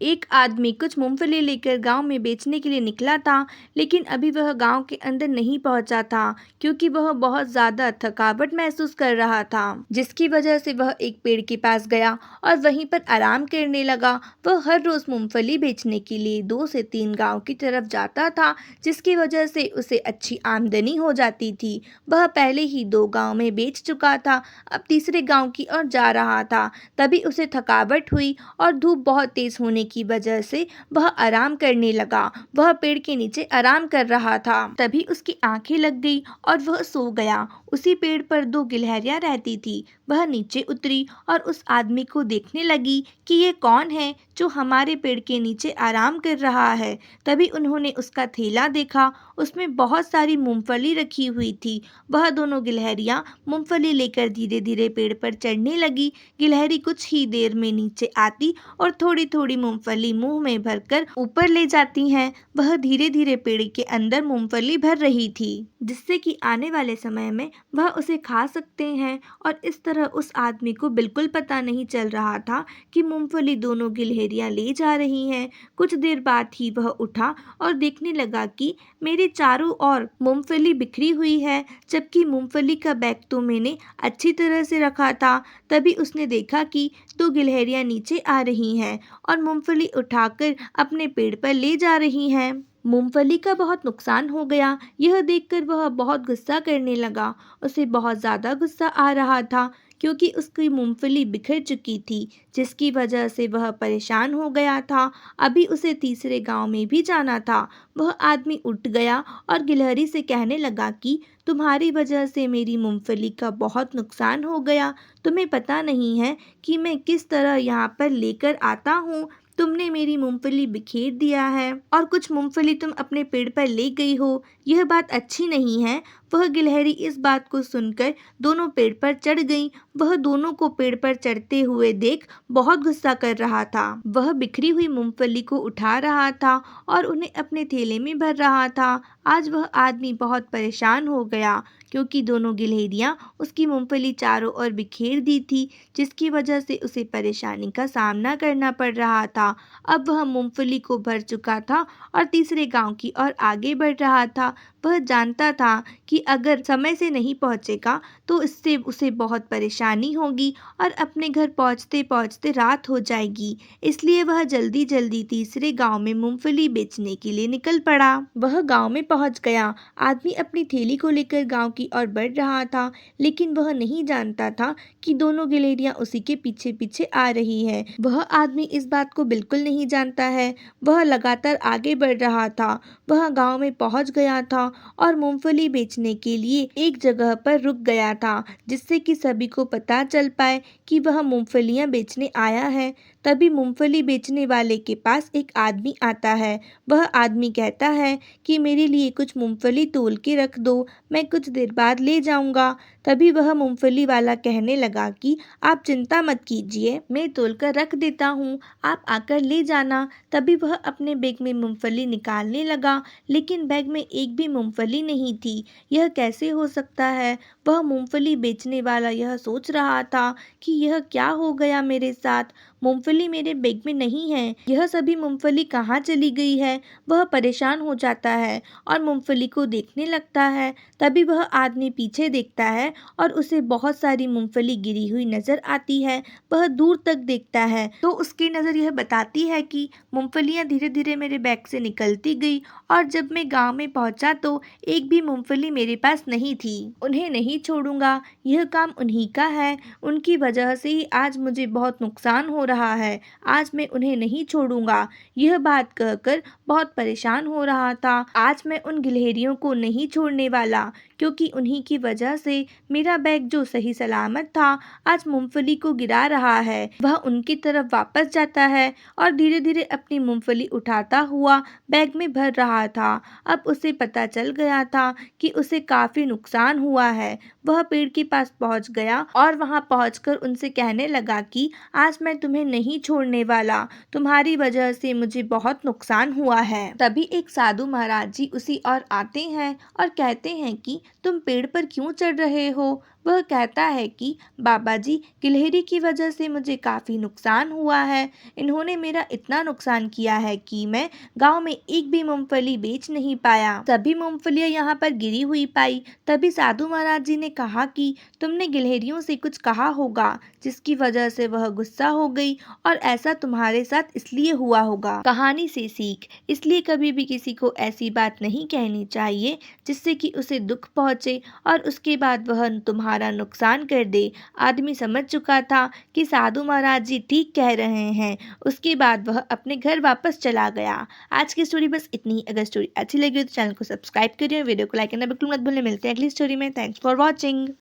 एक आदमी कुछ मूंगफली लेकर गांव में बेचने के लिए निकला था, लेकिन अभी वह गांव के अंदर नहीं पहुंचा था क्योंकि वह बहुत ज्यादा थकावट महसूस कर रहा था, जिसकी वजह से वह एक पेड़ के पास गया और वहीं पर आराम करने लगा। वह हर रोज मूंगफली बेचने के लिए 2 से 3 गांव की तरफ जाता था, जिसकी वजह से उसे अच्छी आमदनी हो जाती थी। वह पहले ही 2 गांव में बेच चुका था, अब तीसरे गांव की ओर जा रहा था। तभी उसे थकावट हुई और धूप बहुत तेज होने की वजह से वह आराम करने लगा। वह पेड़ के नीचे आराम कर रहा था, तभी उसकी आंखें लग गई और वह सो गया। उसी पेड़ पर 2 गिलहरियां रहती थी। वह नीचे उतरी और उस आदमी को देखने लगी कि ये कौन है जो हमारे पेड़ के नीचे आराम कर रहा है। तभी उन्होंने उसका थैला देखा, उसमें बहुत सारी मूंगफली रखी हुई थी। वह दोनों गिलहरियां मूंगफली लेकर धीरे धीरे पेड़ पर चढ़ने लगी। गिलहरी कुछ ही देर में नीचे आती और थोड़ी थोड़ी मूंगफली मुंह में भरकर ऊपर ले जाती हैं। वह धीरे धीरे पेड़ के अंदर मूंगफली भर रही थी, जिससे कि आने वाले समय में वह उसे खा सकते हैं। और इस तरह उस आदमी को बिल्कुल पता नहीं चल रहा था कि मूंगफली दोनों गिलहरियां ले जा रही हैं। कुछ देर बाद ही वह उठा और देखने लगा कि मेरे चारों ओर मूंगफली बिखरी हुई है, जबकि मूंगफली का बैग तो मैंने अच्छी तरह से रखा था। तभी उसने देखा कि 2 गिलहरियां नीचे आ रही हैं और मूंगफली उठाकर अपने पेड़ पर ले जा रही हैं। मूंगफली का बहुत नुकसान हो गया। यह देखकर वह बहुत गुस्सा करने लगा। उसे बहुत ज़्यादा गुस्सा आ रहा था क्योंकि उसकी मूंगफली बिखर चुकी थी, जिसकी वजह से वह परेशान हो गया था। अभी उसे तीसरे गांव में भी जाना था। वह आदमी उठ गया और गिलहरी से कहने लगा कि तुम्हारी वजह से मेरी मूंगफली का बहुत नुकसान हो गया। तुम्हें पता नहीं है कि मैं किस तरह यहाँ पर लेकर आता हूँ। तुमने मेरी मूंगफली बिखेर दिया है और कुछ मूंगफली तुम अपने पेड़ पर ले गई हो। यह बात अच्छी नहीं है। वह गिलहरी इस बात को सुनकर दोनों पेड़ पर चढ़ गईं। वह दोनों को पेड़ पर चढ़ते हुए देख बहुत गुस्सा कर रहा था। वह बिखरी हुई मूंगफली को उठा रहा था और उन्हें अपने थैले में भर रहा था। आज वह आदमी बहुत परेशान हो गया क्योंकि दोनों गिलहरियां उसकी मूंगफली चारों ओर बिखेर दी थी, जिसकी वजह से उसे परेशानी का सामना करना पड़ रहा था। अब वह मूंगफली को भर चुका था और तीसरे गांव की ओर आगे बढ़ रहा था। वह जानता था कि अगर समय से नहीं पहुंचेगा तो इससे उसे बहुत परेशानी होगी और अपने घर पहुंचते पहुंचते रात हो जाएगी। इसलिए वह जल्दी जल्दी तीसरे गांव में मूंगफली बेचने के लिए निकल पड़ा। वह गांव में पहुंच गया। आदमी अपनी थैली को लेकर गांव की ओर बढ़ रहा था, लेकिन वह नहीं जानता था कि दोनों गिलहरियां उसी के पीछे पीछे आ रही है। वह आदमी इस बात को बिल्कुल नहीं जानता है। वह लगातार आगे बढ़ रहा था। वह गांव में पहुंच गया था और मूंगफली बेचने के लिए एक जगह पर रुक गया था, जिससे कि सभी को पता चल पाए कि वह मूंगफलियां बेचने आया है। तभी मूंगफली बेचने वाले के पास एक आदमी आता है। वह आदमी कहता है कि मेरे लिए कुछ मूंगफली तोल के रख दो, मैं कुछ देर बाद ले जाऊंगा। तभी वह मूंगफली वाला कहने लगा कि आप चिंता मत कीजिए, मैं तोल कर रख देता हूँ, आप आकर ले जाना। तभी वह अपने बैग में मूंगफली निकालने लगा, लेकिन बैग में एक भी मूंगफली नहीं थी। यह कैसे हो सकता है? वह मूंगफली बेचने वाला यह सोच रहा था कि यह क्या हो गया मेरे साथ, मूंगफली मेरे बैग में नहीं है, यह सभी मूंगफली कहाँ चली गई है। वह परेशान हो जाता है और मूंगफली को देखने लगता है। तभी वह आदमी पीछे देखता है और उसे बहुत सारी मूंगफली गिरी हुई नजर आती है। वह दूर तक देखता है तो उसकी नज़र यह बताती है कि मूंगफलियां धीरे धीरे मेरे बैग से निकलती गई और जब मैं गांव में पहुंचा तो एक भी मूंगफली मेरे पास नहीं थी। उन्हें नहीं छोड़ूंगा, यह काम उन्हीं का है, उनकी वजह से ही आज मुझे बहुत नुकसान हो रहा है। आज मैं उन्हें नहीं छोड़ूंगा। यह बात कहकर बहुत परेशान हो रहा था। आज मैं उन गिलहरियों को नहीं छोड़ने वाला, क्योंकि उन्हीं की वजह से मेरा बैग जो सही सलामत था आज मूंगफली को गिरा रहा है। वह उनकी तरफ वापस जाता है और धीरे धीरे अपनी मूंगफली उठाता हुआ बैग में भर रहा था। अब उसे पता चल गया था कि उसे काफी नुकसान हुआ है। वह पेड़ के पास पहुंच गया और वहां पहुंचकर उनसे कहने लगा कि आज मैं तुम्हें नहीं छोड़ने वाला, तुम्हारी वजह से मुझे बहुत नुकसान हुआ है। तभी एक साधु महाराज जी उसी ओर आते हैं और कहते हैं कि तुम पेड़ पर क्यों चढ़ रहे हो? वह कहता है कि बाबा जी, गिलहरी की वजह से मुझे काफ़ी नुकसान हुआ है। इन्होंने मेरा इतना नुकसान किया है कि मैं गांव में एक भी मूंगफली बेच नहीं पाया। सभी मूंगफलियां यहाँ पर गिरी हुई पाई। तभी साधु महाराज जी ने कहा कि तुमने गिलहरियों से कुछ कहा होगा, जिसकी वजह से वह गुस्सा हो गई और ऐसा तुम्हारे साथ इसलिए हुआ होगा। कहानी से सीख, इसलिए कभी भी किसी को ऐसी बात नहीं कहनी चाहिए जिससे कि उसे दुख पहुंचे और उसके बाद वह तुम्हारा नुकसान कर दे। आदमी समझ चुका था कि साधु महाराज जी ठीक कह रहे हैं। उसके बाद वह अपने घर वापस चला गया। आज की स्टोरी बस इतनी ही। अगर स्टोरी अच्छी लगी हो तो चैनल को सब्सक्राइब करिए, वीडियो को लाइक करना बिल्कुल मत भूलें। मिलते हैं अगली स्टोरी में। Thanks for watching.